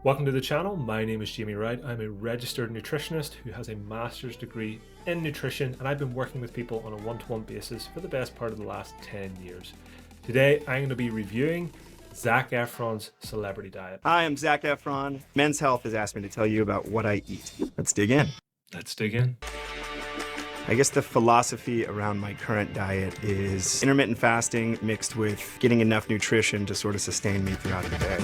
Welcome to the channel. My name is Jamie Wright. I'm a registered nutritionist who has a master's degree in nutrition, and I've been working with people on a one-to-one basis for the best part of the last 10 years. Today, I'm going to be reviewing Zac Efron's celebrity diet. Hi, I'm Zac Efron. Men's Health has asked me to tell you about what I eat. Let's dig in. Let's dig in. I guess the philosophy around my current diet is intermittent fasting mixed with getting enough nutrition to sort of sustain me throughout the day.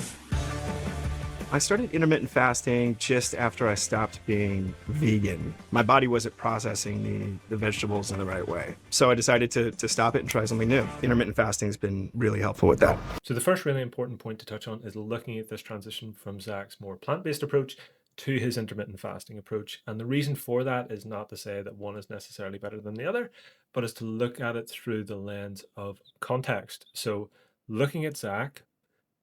I started intermittent fasting just after I stopped being vegan. My body wasn't processing the vegetables in the right way. So I decided to stop it and try something new. Intermittent fasting has been really helpful with that. So the first really important point to touch on is looking at this transition from Zac's more plant-based approach to his intermittent fasting approach. And the reason for that is not to say that one is necessarily better than the other, but is to look at it through the lens of context. So looking at Zac,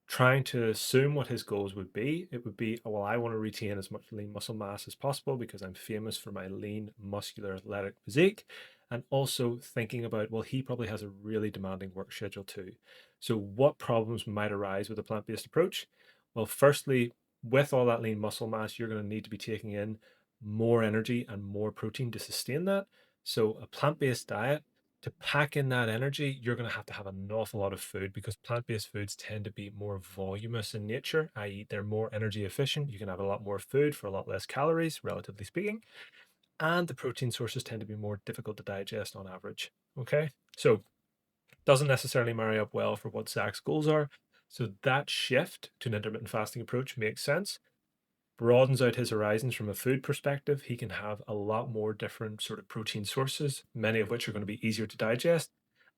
trying to assume what his goals would be, it would be, well, I want to retain as much lean muscle mass as possible because I'm famous for my lean, muscular, athletic physique. And also thinking about, well, he probably has a really demanding work schedule too. So what problems might arise with a plant-based approach? Well, firstly, with all that lean muscle mass, you're going to need to be taking in more energy and more protein to sustain that. So a plant-based diet, to pack in that energy, you're going to have an awful lot of food because plant-based foods tend to be more voluminous in nature, i.e. they're more energy efficient. You can have a lot more food for a lot less calories, relatively speaking. And the protein sources tend to be more difficult to digest on average. Okay, so doesn't necessarily marry up well for what Zac's goals are. So that shift to an intermittent fasting approach makes sense, broadens out his horizons from a food perspective. He can have a lot more different sort of protein sources, many of which are going to be easier to digest.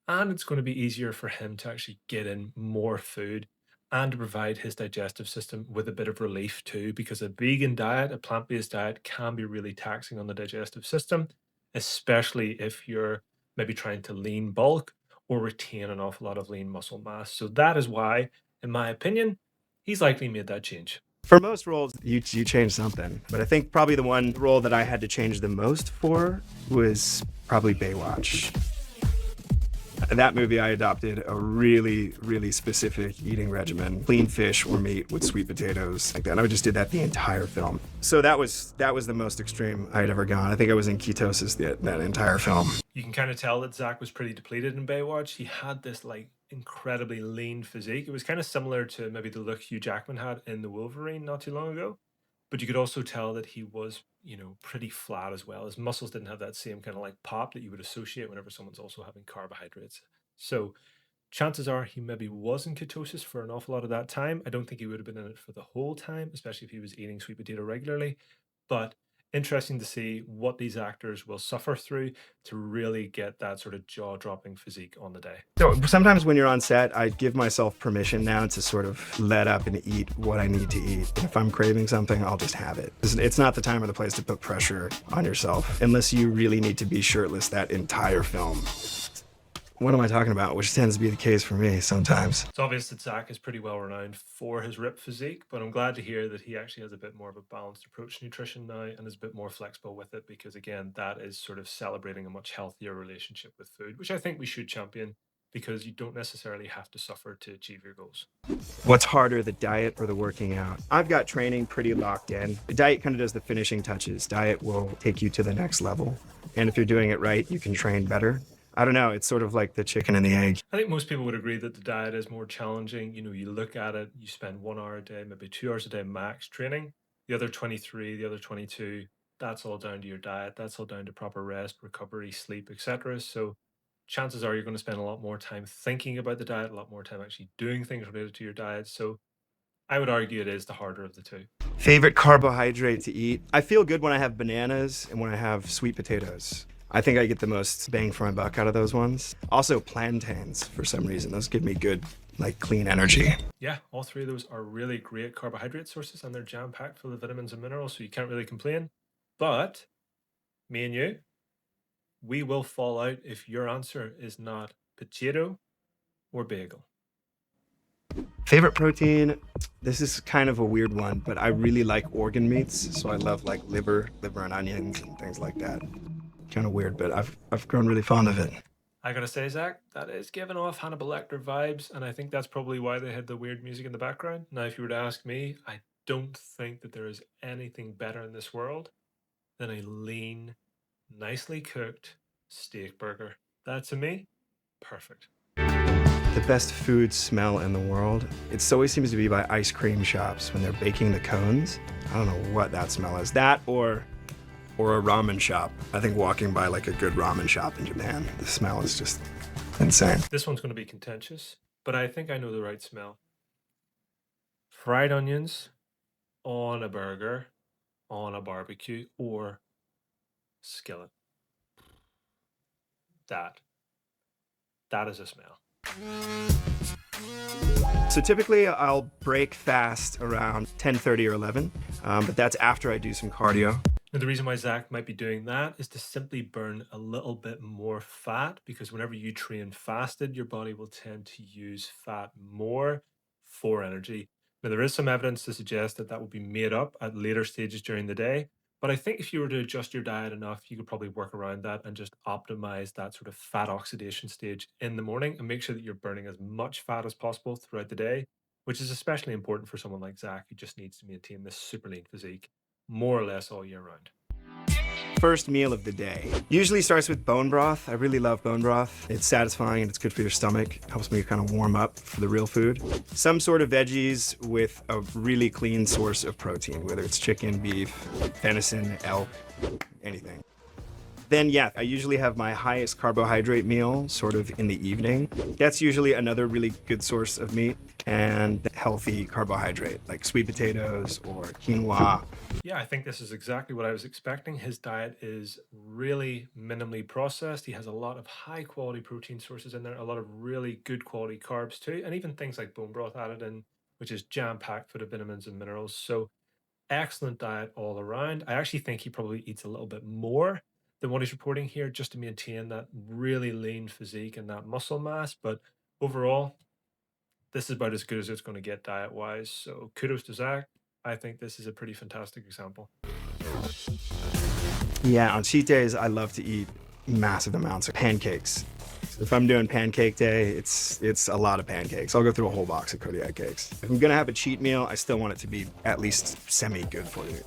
And it's going to be easier for him to actually get in more food and to provide his digestive system with a bit of relief too, because a vegan diet, a plant-based diet can be really taxing on the digestive system, especially if you're maybe trying to lean bulk or retain an awful lot of lean muscle mass. So that is why, in my opinion, he's likely made that change. For most roles, you change something. But I think probably the one role that I had to change the most for was probably Baywatch. In that movie, I adopted a really, really specific eating regimen. Clean fish or meat with sweet potatoes, like that. And I just did that the entire film. So that was the most extreme I had ever gone. I think I was in ketosis that entire film. You can kind of tell that Zac was pretty depleted in Baywatch. He had this like incredibly lean physique. It was kind of similar to maybe the look Hugh Jackman had in The Wolverine not too long ago. But you could also tell that he was, pretty flat as well. His muscles didn't have that same kind of like pop that you would associate whenever someone's also having carbohydrates. So chances are he maybe was in ketosis for an awful lot of that time. I don't think he would have been in it for the whole time, especially if he was eating sweet potato regularly. But interesting to see what these actors will suffer through to really get that sort of jaw-dropping physique on the day. So sometimes when you're on set, I give myself permission now to sort of let up and eat what I need to eat. If I'm craving something, I'll just have it. It's not the time or the place to put pressure on yourself unless you really need to be shirtless that entire film. What am I talking about? Which tends to be the case for me sometimes. It's obvious that Zac is pretty well renowned for his ripped physique, but I'm glad to hear that he actually has a bit more of a balanced approach to nutrition now and is a bit more flexible with it because, again, that is sort of celebrating a much healthier relationship with food, which I think we should champion because you don't necessarily have to suffer to achieve your goals. What's harder, the diet or the working out? I've got training pretty locked in. The diet kind of does the finishing touches. Diet will take you to the next level. And if you're doing it right, you can train better. I don't know, it's sort of like the chicken and the egg. I think most people would agree that the diet is more challenging. You look at it, you spend 1 hour a day, maybe 2 hours a day max training. The other 23, the other 22, that's all down to your diet. That's all down to proper rest, recovery, sleep, etc. So chances are you're going to spend a lot more time thinking about the diet, a lot more time actually doing things related to your diet. So I would argue it is the harder of the two. Favorite carbohydrate to eat? I feel good when I have bananas and when I have sweet potatoes. I think I get the most bang for my buck out of those ones. Also plantains, for some reason. Those give me good, like, clean energy. Yeah, all three of those are really great carbohydrate sources and they're jam-packed full of vitamins and minerals, so you can't really complain. But me and you, we will fall out if your answer is not potato or bagel. Favorite protein? This is kind of a weird one, but I really like organ meats. So I love like liver and onions and things like that. Kind of weird, but I've grown really fond of it. I gotta say, Zac, that is giving off Hannibal Lecter vibes, and I think that's probably why they had the weird music in the background. Now, if you were to ask me, I don't think that there is anything better in this world than a lean, nicely cooked steak burger. That to me, perfect. The best food smell in the world, it always seems to be by ice cream shops when they're baking the cones. I don't know what that smell is. That or a ramen shop. I think walking by like a good ramen shop in Japan, the smell is just insane. This one's going to be contentious, but I think I know the right smell. Fried onions on a burger, on a barbecue, or skillet. That. That is a smell. So typically I'll break fast around 10:30 or 11, but that's after I do some cardio. Now, the reason why Zach might be doing that is to simply burn a little bit more fat, because whenever you train fasted, your body will tend to use fat more for energy. Now, there is some evidence to suggest that that will be made up at later stages during the day. But I think if you were to adjust your diet enough, you could probably work around that and just optimize that sort of fat oxidation stage in the morning and make sure that you're burning as much fat as possible throughout the day, which is especially important for someone like Zach who just needs to maintain this super lean physique more or less all year round. First meal of the day. Usually starts with bone broth. I really love bone broth. It's satisfying and it's good for your stomach. It helps me kind of warm up for the real food. Some sort of veggies with a really clean source of protein, whether it's chicken, beef, venison, elk, anything. Then yeah, I usually have my highest carbohydrate meal sort of in the evening. That's usually another really good source of meat and healthy carbohydrate, like sweet potatoes or quinoa. Yeah, I think this is exactly what I was expecting. His diet is really minimally processed. He has a lot of high quality protein sources in there, a lot of really good quality carbs too, and even things like bone broth added in, which is jam packed full of vitamins and minerals. So, excellent diet all around. I actually think he probably eats a little bit more than what he's reporting here just to maintain that really lean physique and that muscle mass. But overall, this is about as good as it's going to get diet wise. So kudos to Zach. I think this is a pretty fantastic example. Yeah, on cheat days, I love to eat massive amounts of pancakes. So if I'm doing pancake day, it's a lot of pancakes. I'll go through a whole box of Kodiak cakes. If I'm gonna have a cheat meal, I still want it to be at least semi-good for you.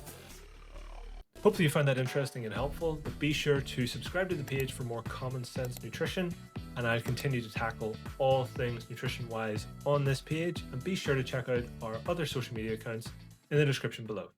Hopefully you found that interesting and helpful, but be sure to subscribe to the page for more common sense nutrition, and I'll continue to tackle all things nutrition wise on this page, and be sure to check out our other social media accounts in the description below.